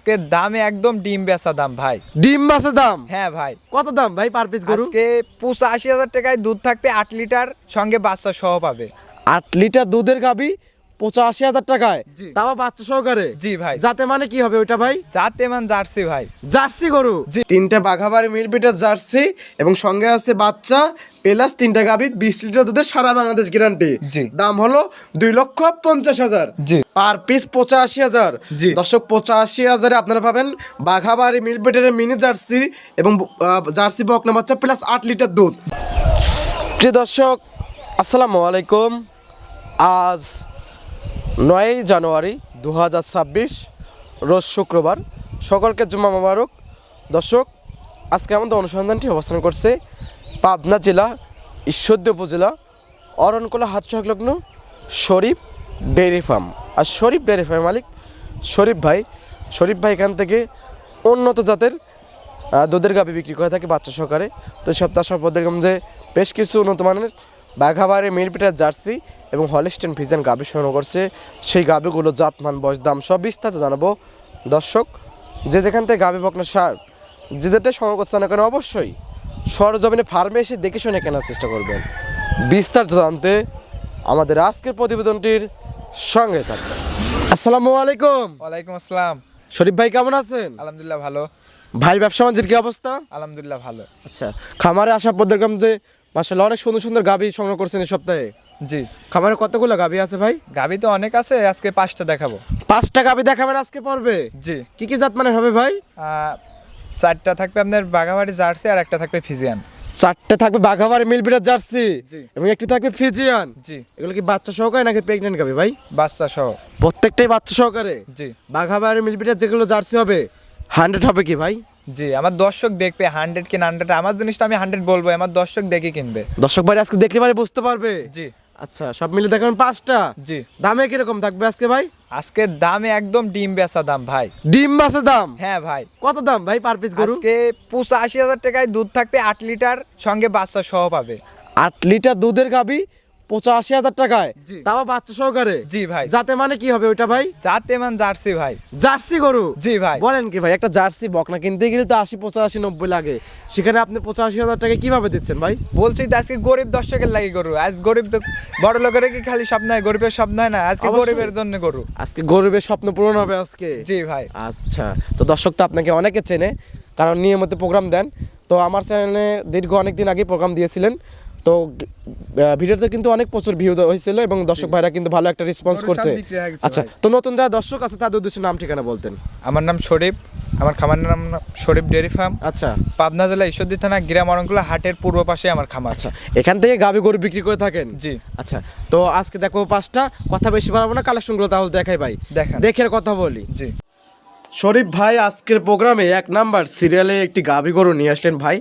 আজকে দামে একদম ডিম বেচা দাম ভাই। ডিম মাছের দাম? হ্যাঁ ভাই। কত দাম ভাই পার পিস গরু? আজকে 85,000 টাকায় দুধ থাকবে 8 লিটার, সঙ্গে বাচ্চা সহ পাবে। 8 লিটার দুধের গাভী 85,000 টাকায়, জি। তাও বাচ্চা সহকারে? জি ভাই। যাতে মানে কি হবে ওইটা ভাই? জাতে মান জার্সি ভাই। জার্সি গরু? জি। 3টে বাঘাবাড়ি মিল বিটের জার্সি এবং সঙ্গে আছে বাচ্চা প্লাস 3টা গাভী 20 লিটার দুধের সারা বাংলাদেশ গ্যারান্টি। জি। দাম হলো 2,50,000। জি। Per piece 85,000। জি। দর্শক 85,000 এ আপনারা পাবেন বাঘাবাড়ি মিল বিটের মিনি জার্সি এবং জার্সি বকনা বাচ্চা প্লাস 8 লিটার দুধ। প্রিয় দর্শক আসসালামু আলাইকুম। আজ 9 জানুয়ারি 2026 রোজ শুক্রবার। সকলকে জুম্মা মোবারক। দর্শক আজকে আমাদের অনুসন্ধানটি অবস্থান করছে পাবনা জেলা ঈশ্বরদী উপজেলা অরণকোলা হাট সংলগ্ন শরীফ ডেয়ারি ফার্ম। আর শরীফ ডেয়ারি ফার্মের মালিক শরীফ ভাই এখান থেকে উন্নত জাতের দুধের গাভী বিক্রি করে থাকে বাচ্চা সহকারে। তো সপ্তাহ সপ্তাহ দেখলাম যে বেশ কিছু উন্নত মানের বাঘাবাড়ি মিলপিটার জার্সি এবং হলিস্টেন ফিজিয়ান গাভী সংগ্রহ করছে। সেই গাভীগুলো জাতমান বয়স দাম সব বিস্তারিত জানাবো। দর্শক যে যেখান থেকে গাভী বকনা সার যে যেটাই সংগ্রহ করছে না কেন অবশ্যই সরজমিনে ফার্মে এসে দেখে শুনে কেনার চেষ্টা করবেন। বিস্তারিত জানতে আমাদের আজকের প্রতিবেদনটির সঙ্গে থাকবেন। আসসালামু আলাইকুম। ওয়ালাইকুম আসসালাম। শরীফ ভাই কেমন আছেন? আলহামদুলিল্লাহ ভালো। ভাই ব্যবসা বাণিজ্যের কি অবস্থা? আলহামদুলিল্লাহ ভালো। আচ্ছা, খামারে আসার পর দেখলাম যে মাশাআল্লাহ অনেক সুন্দর সুন্দর গাভী সংগ্রহ করছেন এই সপ্তাহে। জি। খামারে কতগুলো গাভী আছে ভাই? গাভী তো অনেক আছে, আজকে 5টা দেখাবো। 5টা গাভী দেখাবেন আজকে পর্বে? জি। কি কি জাত মানের হবে ভাই? 4টা থাকবে আপনার বাঘাবাড়ি জার্সি আর একটা থাকবে ফিজিয়ান। 4টে থাকবে বাঘাবাড়ি মিলবিটার জার্সি জি। এবং একটি থাকবে ফিজিয়ান। জি। এগুলো কি বাচ্চা সহকারে নাকি প্রেগন্যান্ট গাভী ভাই? বাচ্চা সহ। প্রত্যেকটাই বাচ্চা সহকারে? জি। বাঘাবাড়ি মিলবিটার যেগুলো জার্সি হবে 100 হবে কি ভাই? জি, আমার দর্শক দেখবে 100 কি 100, আমার জিনিসটা আমি 100 বলবো, আমার দর্শক দেখে কিনবে। দর্শক ভাই আজকে দেখলে পারে বুঝতে পারবে। জি। আচ্ছা, সব মিলে দেখাবেন 5টা। জি। দামে কিরকম থাকবে আজকে ভাই? আজকে দামে একদম ডিম বেচা দাম ভাই। ডিম মাছের দাম? হ্যাঁ ভাই। কত দাম ভাই পার পিস গরু? আজকে 85,000 টাকায় দুধ থাকবে 8 লিটার, সঙ্গে বাচ্চা সহ পাবে। 8 লিটার দুধের গাভী 85,000 টাকায়, জি। তাও বাচ্চা সহকারে? জি ভাই। যাতে মানে কি হবে ওইটা ভাই? জাতে মান জার্সি ভাই। জার্সি গরু? জি ভাই। বলেন কি ভাই, একটা জার্সি বকনা কিনতে গেলে তো 80 85 90 লাগে, সেখানে আপনি 85,000 টাকা কিভাবে দিচ্ছেন ভাই? বলছি তো আজকে গরিব দর্শকের লাগি গরু। আজ গরিব বড় লোকের কি খালি স্বপ্ন হয়, গরিবের স্বপ্ন হয় না, আজকে অবশ্যই। গরিবের জন্য গরু। আজকে গরিবের স্বপ্ন পূরণ হবে আজকে। জি ভাই। আচ্ছা, তো দর্শক তো আপনাকে অনেকে চেনে কারণ নিয়মিত প্রোগ্রাম দেন। তো আমার চ্যানেলে দীর্ঘ অনেক দিন আগে প্রোগ্রাম দিয়েছিলেন, তো ভিডিওতে কিন্তু অনেক প্রচুর ভিউ হয়েছিল এবং দর্শক ভাইরা কিন্তু ভালো একটা রেসপন্স করছে। আচ্ছা, তো নতুন যারা দর্শক আছে তাদের উদ্দেশ্যে নাম ঠিকানা বলতেন। আমার নাম শরীফ, আমার খামার নাম শরীফ ডেয়ারি ফার্ম। আচ্ছা। পাবনা জেলা ঈশ্বরদী থানা গ্রাম অরণকুলা হাটের পূর্ব পাশে আমার খামার। আচ্ছা, এখান থেকে গাভী গরু বিক্রি করে থাকেন? জি। আচ্ছা, তো আজকে দেখো 5টা, কথা বেশি বাড়াবো না, কালেকশনগুলো তাহলে দেখাই ভাই। দেখান। দেখে কথা বলি। জি। শরীফ ভাই আজকের প্রোগ্রামে 1 নাম্বার সিরিয়ালে একটি গাভী গরু নিয়ে আসলেন ভাই,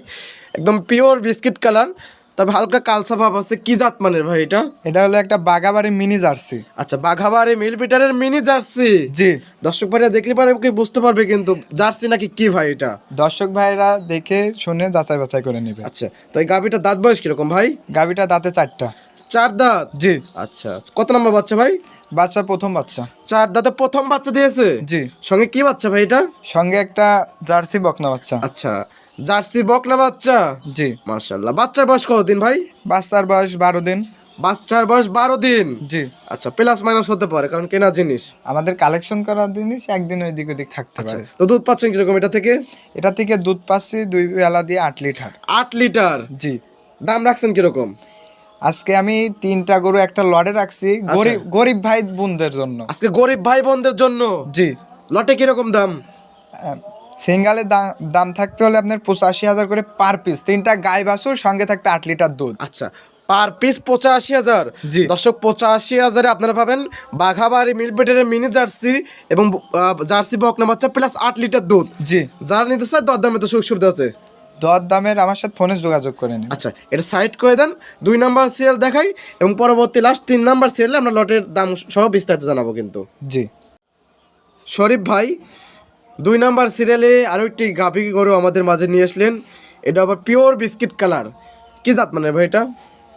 একদম পিওর বিস্কিট কালার, তবে হালকা কালসা ভাব আছে। কি জাত মানের ভাই এটা? এটা হলো একটা বাঘাবাড়ি মিনি জার্সি। আচ্ছা, বাঘাবাড়ি মিলবিটারের মিনি জার্সি। জি। দর্শক ভাইরা দেখলে পারে কি বুঝতে পারবে কিন্তু জার্সি নাকি কি ভাই এটা? দর্শক ভাইরা দেখে শুনে যাচাই বাছাই করে নেবে। আচ্ছা, তো এই গাভীটা দাঁত বয়স কিরকম ভাই? গাভীটা দাঁতে 4টা। 4 দাঁত? জি। আচ্ছা, কত নম্বর বাচ্চা ভাই? বাচ্চা প্রথম বাচ্চা। 4 দাঁতে প্রথম বাচ্চা দিয়েছে? জি। সঙ্গে কি বাচ্চা ভাই এটা? সঙ্গে একটা জার্সি বকনা বাচ্চা। আচ্ছা, জার্সি বকনা বাচ্চা। জি। মাশাআল্লাহ। বাচ্চার বয়স কতদিন ভাই? বাচ্চার বয়স 12 দিন। বাচ্চার বয়স 12 দিন? জি। আচ্ছা, প্লাস মাইনাস হতে পারে কারণ কেনা জিনিস। আমাদের কালেকশন করার জিনিস একদিন ওই দিক ওদিক থাকতে আচ্ছা, পারে। তো দুধ পাচ্ছেন কিরকম এটা থেকে? এটা থেকে দুধ পাচ্ছি 2 বেলা দিয়ে 8 লিটার। 8 লিটার? জি। দাম রাখছেন কিরকম? আজকে আমি 3টা গরু একটা লটে রাখছি গরিব ভাই বোনদের জন্য। আজকে গরিব ভাই বোনদের জন্য? জি। লটে কিরকম দাম? সিঙ্গালের দাম থাকতে হলে আপনার 85,000 করে পার পিস, 3টা গাই বাছুর, সঙ্গে থাকতে 8 লিটার দুধ। আচ্ছা, পার পিস 85,000। জি। দর্শক 85,000 আপনারা পাবেন বাঘাবাড়ি মিলবিটারের মিনি জার্সি এবং জার্সি বকনা বাচ্চা প্লাস 8 লিটার দুধ। জি। যারা নিতে চায় দরদামে তো সুযোগ সুবিধা আছে। দর দামের আমার সাথে ফোনে যোগাযোগ করে নিন। আচ্ছা, এটা সাইড করে দেন। 2 নাম্বার সিরিয়াল দেখাই এবং পরবর্তী লাস্ট 3 নাম্বার সিরিয়ালে আমরা লটের দাম সহ বিস্তারিত জানাবো কিন্তু। জি। শরীফ ভাই 2 নাম্বার সিরিয়ালে আরও একটি গাভী গরু আমাদের মাঝে নিয়ে আসলেন। এটা আবার পিওর বিস্কিট কালার। কি জাত মানে ভাই এটা?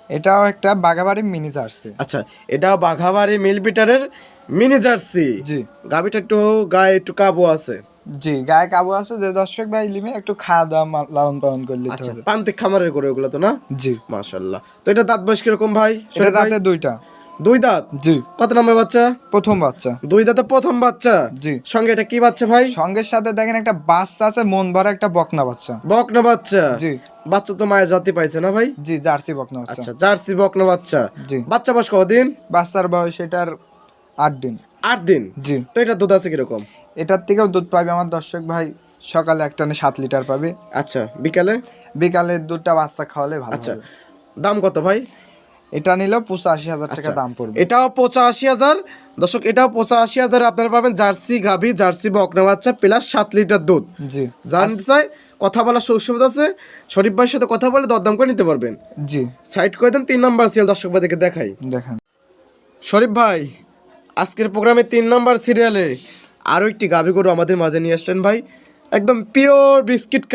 এটাও একটা বাঘাবাড়ি মিনি জার্সি। আচ্ছা, এটা বাঘাবাড়ি মিলবিটারের মিনি জার্সি। জি। গাভীটা একটু গায়ে একটু কাবু আছে। জি, গায়ে কাবু আছে, যে দর্শক ভাই লিমে একটু খাওয়া দাওয়া লালন পালন করলে আচ্ছা হবে। প্রান্তিক খামারের গরু এগুলো তো না? জি, মাশাআল্লাহ। তো এটা দাঁত বয়স কিরকম ভাই? এটা দাঁতে দুইটা। দুই দাঁত। জি, কত নম্বর বাচ্চা? প্রথম বাচ্চা। দুই দাঁতে প্রথম বাচ্চা। জি, সঙ্গে এটা কি বাচ্চা ভাই? সঙ্গের সাথে দেখেন একটা বাচ্চা আছে, মন ভরা একটা বকনা বাচ্চা। বকনা বাচ্চা। জি, বাচ্চা তো মায়ের জাতি পাইছে না ভাই? জি, জার্সি বকনা বাচ্চা। আচ্ছা জার্সি বকনা বাচ্চা। জি, বাচ্চা বয়স কদিন? বাচ্চার বয়স এটার 8 দিন। 8 দিন। জি, তো এটা দুধ আছে কিরকম? এটার থেকেও দুধ পাবে আমার দর্শক ভাই, সকালে এক টানে 7 লিটার পাবে, আচ্ছা বিকালে? বিকালে দুধটা বাচ্চা খাওয়ালে ভালো আচ্ছা হবে। দাম কত ভাই? এটা নিলেও 85,000 টাকা আচ্ছা, দাম পড়বে। এটাও 85,000। দর্শক এটাও 85,000 আপনারা পাবেন। জার্সি গাভী, জার্সি বকনা বাচ্চা প্লাস 7 লিটার দুধ। জি, জানতে চাই, কথা বলার সুবিধা আছে, শরীফ ভাইয়ের সাথে কথা বলে দরদাম করে নিতে পারবেন। জি, সাইড করে দেন, 3 নাম্বার সিরিয়াল দর্শক ভাইদেরকে দেখাই। দেখেন। শরীফ ভাই আজকের প্রোগ্রামে 3 নাম্বার সিরিয়ালে আরও একটি গাভী গরু আমাদের মাঝে নিয়ে আসলেন ভাই, একদম পিওর বিস্কিট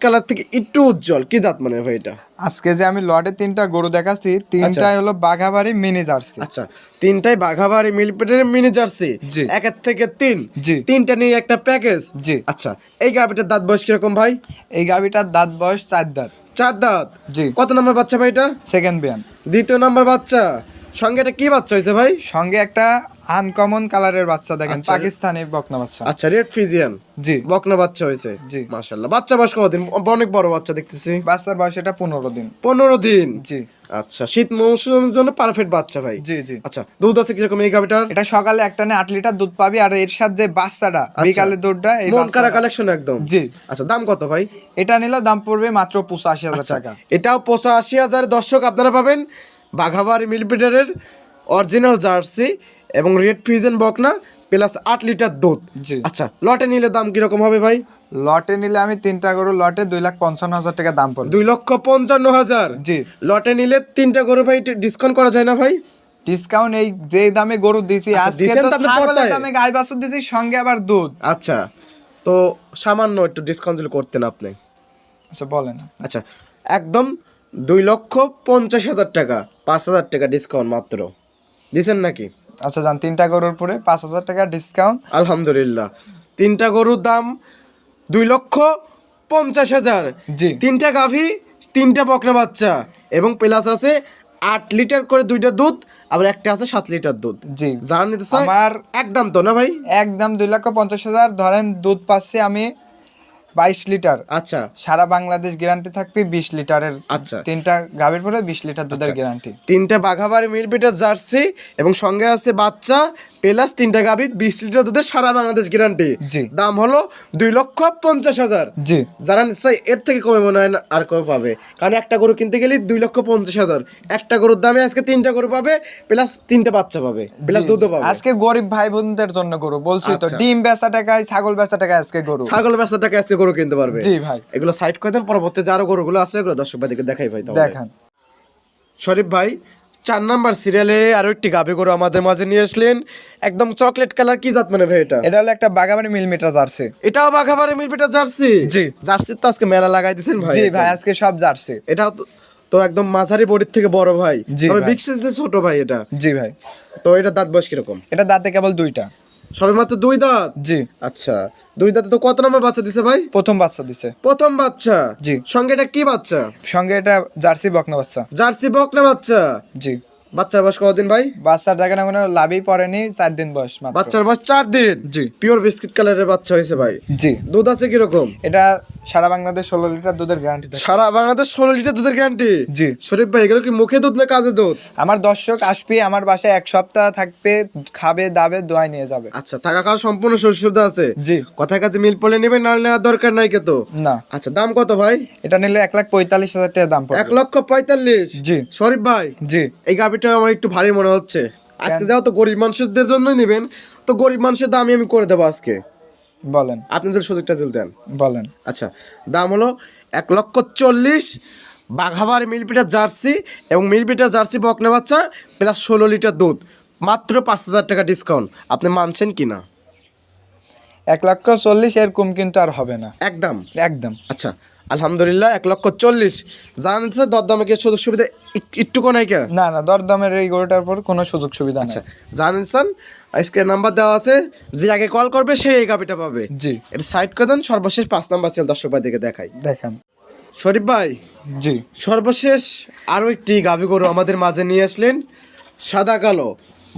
কালার থেকে একটু উজ্জ্বল। কি জাত মানে ভাই এটা? আজকে যে আমি লটে 3টা গরু দেখাচ্ছি, 3টাই হলো বাঘাবাড়ি মিনি জার্সি। আচ্ছা 3টাই বাঘাবাড়ি মিলপেটের মিনি জার্সি। জি। 1 থেকে 3। জি। 3টা নিয়ে একটা প্যাকেজ। জি, আচ্ছা এই গাভীটার দাঁত বয়স কিরকম ভাই? এই গাভিটার দাঁত বয়স 4 দাঁত। 4 দাঁত। জি, কত নম্বর বাচ্চা ভাই এটা? সেকেন্ড বিয়ান। দ্বিতীয় নাম্বার বাচ্চা। সঙ্গে এটা কি বাচ্চা হয়েছে ভাই? সঙ্গে একটা আনকমন কালারের বাচ্চা দেখেন, আচ্ছা। পাকিস্তানি বকনা বাচ্চা। আচ্ছা রেড ফিজিয়ান জি, বকনা বাচ্চা হয়েছে। জি। মাশাআল্লাহ। বাচ্চা বয়স কতদিন? অনেক বড় বাচ্চা দেখতেছি। বাচ্চার বয়স এটা 15 দিন। 15 দিন। জি, আচ্ছা শীত মৌসুমের জন্য পারফেক্ট বাচ্চা ভাই। জি, জি। আচ্ছা দুধ আছে কিরকম এই গাভিটার? এটা সকালে এক টানে 8 লিটার দুধ পাবি, আর এর সাথে যে বাচ্চাটা বিকালে দুধটা, এই মন কারা বাচ্চাটা- কালেকশন একদম। জি, আচ্ছা দাম কত ভাই? এটা নিলেও দাম পড়বে মাত্র 85,000 টাকা। এটাও 85,000। দর্শক আপনারা পাবেন বাঘাবাড়ি মিলপিটারের অরিজিনাল জার্সি এবং রেড ফিজেন বকনা প্লাস 8 লিটার দুধ। জি, আচ্ছা লটে নিলে দাম কিরকম হবে ভাই? লটে নিলে আমি 3টা গরু লটে 2,55,000 টাকা দাম পড়বে। 2,55,000। জি, লটে নিলে 3টা গরু ভাই ডিসকাউন্ট করা যায় না ভাই? ডিসকাউন্ট এই যে দামে গরু দিছি আচ্ছা, আজকে, দিছেন তো তো আপনি ছাগলের পর্দায়। দামে গাই বাছুর দিছি, সঙ্গে আবার দুধ। আচ্ছা তো সামান্য একটু ডিসকাউন্ট যদি করতেন আপনি। আচ্ছা বলেন। আচ্ছা একদম 2,50,000 টাকা, 5,000 টাকা ডিসকাউন্ট মাত্র দিছেন নাকি? আচ্ছা যান, 3টা গরুর পরে 5,000 টাকা ডিসকাউন্ট। আলহামদুলিল্লাহ। 3টা গরুর দাম 2,50,000। জি, 3টা গাভী, 3টা বকনা বাচ্চা এবং প্লাস আছে 8 লিটার করে 2টা দুধ, আবার একটা আছে 7 লিটার দুধ। জি, যারা নিতে চায় আমার একদম তো না ভাই? একদম 2,50,000 ধরেন, দুধ পাচ্ছি আমি 22 লিটার। আচ্ছা সারা বাংলাদেশ গ্যারান্টি থাকবে 20 লিটারের। আচ্ছা 3টা গাভীর পরে 20 লিটার দুধের আচ্ছা। গ্যারান্টি। 3টা বাঘাবাড়ি মিলপিটার জার্সি এবং সঙ্গে আছে বাচ্চা প্লাস 3টা গাভী 20 লিটার দুধের সারা বাংলাদেশ গ্যারান্টি। জি, দাম হলো 2,50,000। জি, যারা নিতে চায় এর থেকে কমে মনে হয় না আর কমে পাবে, কারণ একটা গরু কিনতে গেলে 2,50,000। একটা গরুর দামে আজকে 3টা গরু পাবে প্লাস 3টা বাচ্চা পাবে প্লাস জি, দুধও জি। পাবে। আজকে গরিব ভাই বোনদের জন্য গরু বলছি তো, আচ্ছা। ডিম বেচা টাকায়, ছাগল বেচা টাকায় আজকে গরু। ছাগল বেচা টাকা আজকে গরু কিনতে পারবে। জি ভাই, এগুলো সাইড করে দেন, পরবর্তী যে আরো গরুগুলো আছে এগুলো দর্শক ভাইদেরকে দেখাই ভাই। তাহলে দেখান। শরীফ ভাই 4 নাম্বার সিরিয়ালে আরো একটি গাভী গরু আমাদের মাঝে নিয়ে আসলেন, একদম চকলেট কালার। কি জাত মানে ভাই এটা? এটা হলো একটা বাগাবাড়ি মিলিমিটার জার্সি। এটাও বাঘাবাড়ি মিলপিটা জার্সি। জি। জার্সির তো আজকে মেলা লাগাই দিয়েছেন ভাই। জি ভাই, একদম। আজকে সব জার্সি। এটা তো একদম মাঝারি বডির থেকে বড় ভাই। জি তবে ভাই। বিগ সাইজের ছোট ভাই এটা। জি ভাই, তো এটা দাঁত বয়স কিরকম? এটা দাঁতে কেবল 2টা। সবে মাত্র 2 দাঁত। জি, আচ্ছা 2 দাঁতে তো কত নম্বর বাচ্চা দিছে ভাই? প্রথম বাচ্চা দিছে। প্রথম বাচ্চা। জি, সঙ্গে এটা কি বাচ্চা? সঙ্গে এটা জার্সি বকনা বাচ্চা। জার্সি বকনা বাচ্চা। জি, বাচ্চার বয়স কতদিন ভাই? বাচ্চার দেখেন কোনো লাভই পড়েনি, 4 দিন বয়স মাত্র। বাচ্চার বয়স 4 দিন। জি, পিওর বিস্কিট কালারের বাচ্চা হয়েছে ভাই। জি, দুধ আছে কিরকম? এটা সারা বাংলাদেশ 16 লিটার দুধের গ্যারান্টি থাকে। সারা বাংলাদেশ 16 লিটার দুধের গ্যারান্টি। জি, শরীফ ভাই এগুলো কি মুখে দুধ না কাজে দুধ? আমার দর্শক আসবে আমার বাসায় 1 সপ্তাহ থাকবে, খাবে দাবে দোয়াই নিয়ে যাবে। আচ্ছা থাকা খাওয়া সম্পূর্ণ সুবিধা আছে। জি, কথায় কাছে মিল পড়লে নেবেন, না নেওয়ার দরকার নাই কিন্তু। না, আচ্ছা দাম কত ভাই? এটা নিলে 1,45,000 টাকা দাম পড়বে। 1,45,000। জি, শরীফ ভাই জি, এই গাভিটা আমার একটু ভারী মনে হচ্ছে। আজকে যাও তো গরিব মানুষদের জন্যই নেবেন, তো গরিব মানুষের দাম আমি করে দেবো আজকে, বলেন, আপনি যদি সুযোগটা দিল দেন। বলেন। আচ্ছা দাম হলো 1,40,000। বাঘাবাড়ি মিলপিটার জার্সি এবং মিলপিটার জার্সি বকনা বাচ্চা প্লাস 16 লিটার দুধ, মাত্র 5,000 টাকা ডিসকাউন্ট। আপনি মানছেন কি না? 1,40,000 এরকম কিন্তু আর হবে না, একদম। একদম। আচ্ছা আলহামদুলিল্লাহ 1,40,000 জানছে দরদামে কি সুযোগ সুবিধা একটু কোনাই কে? না না, দরদামের এই গরুটার পর কোনো সুযোগ সুবিধা নেই। আচ্ছা জানেন আজকে নাম্বার দেওয়া আছে, যে আগে কল করবে সেই এই গাবিটা পাবে। জি, এটা সাইড করে দেন, সর্বশেষ 5 নাম্বার সেল দর্শক ভাই দিকে দেখাই। দেখেন। শরীফ ভাই, জি, সর্বশেষ আরো একটি গাভী গরু আমাদের মাঝে নিয়ে আসলেন, সাদা কালো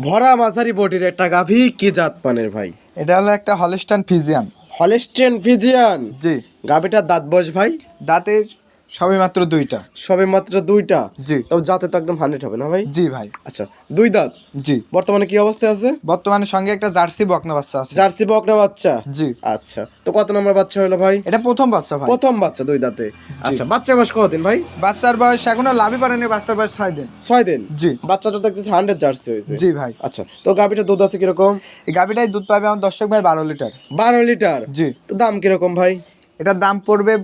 ভরা মাঝারি বডির একটা গাভী, কি জাত মানের ভাই? এটা হলো একটা হলস্টাইন ফ্রিজিয়ান। Holstein Friesian. জি, গাভীটার দাঁত বয়স ভাই? দাঁতের সবে মাত্র 2টা। সবে মাত্র 2টা? জি। তবে জাতে তো একদম 100 হবে না ভাই? জি ভাই। আচ্ছা 2 দাঁত। জি, বর্তমানে কি অবস্থায় আছে? বর্তমানে সঙ্গে একটা জার্সি বকনা বাচ্চা আছে। জার্সি বকনা বাচ্চা? জি। আচ্ছা, তো কত নম্বর বাচ্চা হলো ভাই? এটা প্রথম বাচ্চা ভাই। প্রথম বাচ্চা 2 দাঁতে। আচ্ছা, বাচ্চা বয়স কতদিন ভাই? বাচ্চার বয়স এখনো লাভই পারেনি, বাচ্চার বয়স 6 দিন। 6 দিন? জি। বাচ্চাটা দেখতেছি 100 জার্সি হয়েছে। জি ভাই। আচ্ছা, তো গাভীটার দুধ আছে কিরকম? এই গাভিটাই দুধ পাবে আমার দর্শক ভাই 12 লিটার। 12 লিটার? জি। তো দাম কিরকম ভাই? এটার দাম পড়বে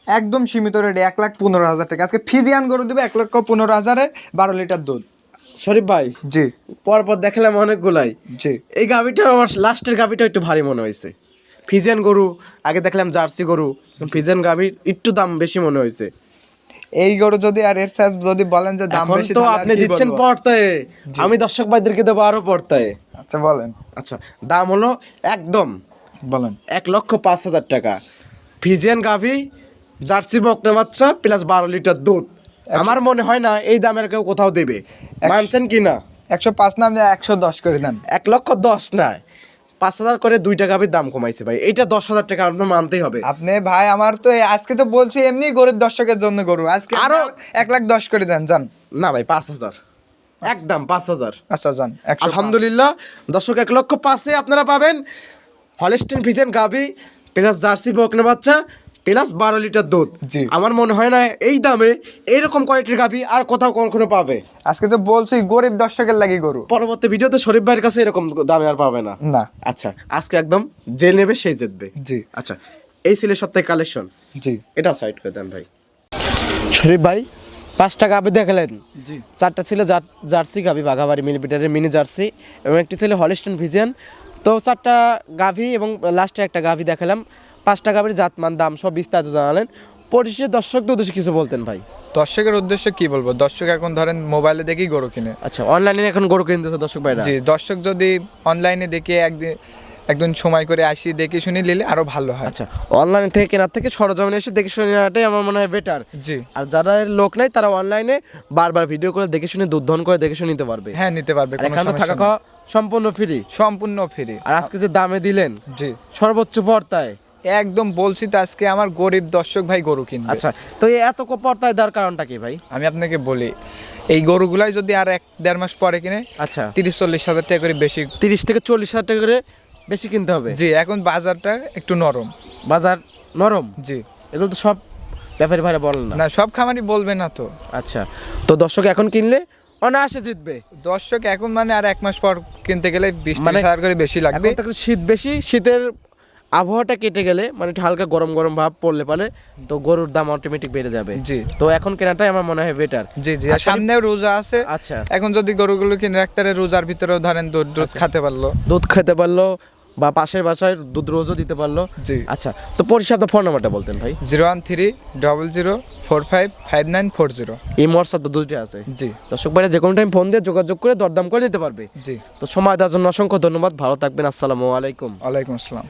একদম সীমিত রেটে 1,15,000 টাকা। আজকে ফিজিয়ান গরু দিবে 1,15,000-এ 12 লিটার দুধ। শরীফ ভাই, জি, পরপর দেখালাম অনেকগুলাই। জি। এই গাভীটার আমার লাস্টের গাভীটা একটু ভারী মনে হয়েছে। ফিজিয়ান গরু আগে দেখলাম জার্সি গরু, ফিজিয়ান গাভীর একটু দাম বেশি মনে হয়েছে। এই গরু যদি আর এর সাথে যদি বলেন যে দাম এখন বেশি, তো তাহলে আর আপনি কি দিচ্ছেন বলবো? পর্তায়, আমি দর্শক ভাইদেরকে দেবো আরো পর্তায়। আচ্ছা বলেন। আচ্ছা, দাম হলো একদম বলেন। 1,05,000 টাকা। ফিজিয়ান গাভী, জার্সি বকনা বাচ্চা প্লাস 12 লিটার দুধ। আমার মনে হয় না এই দামের কেউ কোথাও দেবে। মানছেন কি না? 105 নাম 110 করে দেন। 1,10,000 না, 5,000 করে 2টা গাভীর দাম কমাইছে ভাই। এইটা 10,000 টাকা আপনার মানতেই হবে। আপনি ভাই আমার তো আজকে তো বলছি এমনি গরিব দর্শকের জন্য গরু, আজকে আরো আরো- 1,10 করে দেন জান। না ভাই, 5,000 একদম 5,000। আচ্ছা জান। আলহামদুলিল্লাহ দর্শক, 1,05,000-এ আপনারা পাবেন হলস্টেইন ফ্রিজিয়ান গাভী প্লাস জার্সি বকনা বাচ্চা প্লাস 12 লিটার দুধ। জি। আমার মনে হয় না এই দামে এইরকম কোয়ালিটির গাভী আর কোথাও কখনো পাবে। আজকে তো বলছি গরিব দর্শকের লাগি গরু। পরবর্তী ভিডিওতে শরীফ ভাইয়ের কাছে এরকম দামে আর পাবে না। না। আচ্ছা, আজকে একদম যে নেবে সেই জিতবে। জি, আচ্ছা, এই ছিল সপ্তাহে কালেকশন। জি, এটা সাইড করে দেন ভাই। শরীফ ভাই, 5টা গাভী দেখালেন। জি। 4টা ছিল জার্সি গাভী, বাঘাবাড়ি মিলিমিটারের মিনি জার্সি, এবং একটি ছিল হলস্টেইন ফ্রিজিয়ান। তো 4টা গাভী এবং লাস্টে একটা গাভী দেখালাম। 5টা গাভীর জাতমান, দাম সব বিস্তারিত জানালেন। পরিশেষে দর্শকদের উদ্দেশ্যে কিছু বলতেন ভাই? দর্শকের উদ্দেশ্যে কি বলবো, দর্শক এখন ধরেন মোবাইলে দেখেই গরু কিনে। আচ্ছা, অনলাইনে এখন গরু কিনতেছে দর্শক ভাইরা? জি, দর্শক যদি অনলাইনে দেখে একদিন সময় করে আসি দেখে শুনে নিলে আরো ভালো হয়। আচ্ছা, অনলাইন থেকে কেনার থেকে সরজমিনে এসে দেখে শুনে নেওয়াটাই আমার মনে হয় বেটার। জি। আর যারা লোক নাই তারা অনলাইনে বারবার ভিডিও করে দেখে শুনে দুধ দহন করে দেখে শুনে নিতে পারবে। হ্যাঁ, নিতে পারবে, কোনো এখানে সমস্যা থাকা নেই। খাওয়া সম্পূর্ণ ফ্রি। সম্পূর্ণ ফ্রি। আর আজকে যে দামে দিলেন, জি, সর্বোচ্চ পর্তায়, একদম বলছি তো আজকে আমার গরিব দর্শক ভাই গরু কিনবে। আচ্ছা, তো এই এত পর্তায় দেওয়ার কারণটা কি ভাই? আমি আপনাকে বলি, এই গরুগুলাই যদি আর 1-1.5 মাস পরে কিনে, আচ্ছা, 30-40 হাজার টাকা করে বেশি। 30 থেকে 40,000 টাকা করে বেশি কিনতে হবে। জি, এখন বাজারটা একটু নরম। বাজার নরম? জি। এগুলো তো সব ব্যাপারী ভাইরা বলেন না। না, সব খামারই বলবে না তো। আচ্ছা, তো দর্শক এখন কিনলে অনায়াসে জিতবে। দর্শক এখন মানে আর 1 মাস পর কিনতে গেলে 20-30 মানে হাজার করে বেশি লাগবে। এখন তো একটু শীত বেশি, শীতের আবহাওয়াটা কেটে গেলে মানে একটু হালকা গরম গরম ভাব পড়লে পারে, তো গরুর দাম অটোমেটিক বেড়ে যাবে। জি। তো এখন কেনাটাই আমার মনে হয় বেটার। জি, জি। আর সামনেও রোজা আছে। আচ্ছা, এখন যদি গরুগুলো কিনে রাখতে পারে, রোজার ভিতরেও ধরেন দুধ খেতে পারলো। দুধ খেতে পারলো বা পাশের বাসায় দুধ রোজও দিতে পারলো। জি। আচ্ছা, তো পরিষেবা আপনার ফোন নাম্বারটা বলতেন ভাই? 01300455940। এই হোয়াটসঅ্যাপ তো দুইটা আছে। জি। দর্শক ভাইরা যে কোনো টাইম ফোন দিয়ে যোগাযোগ করে দরদাম করে নিতে পারবে। জি। তো সময় দেওয়ার জন্য অসংখ্য ধন্যবাদ। ভালো থাকবেন। আসসালামু আলাইকুম। ওয়ালাইকুম আসসালাম।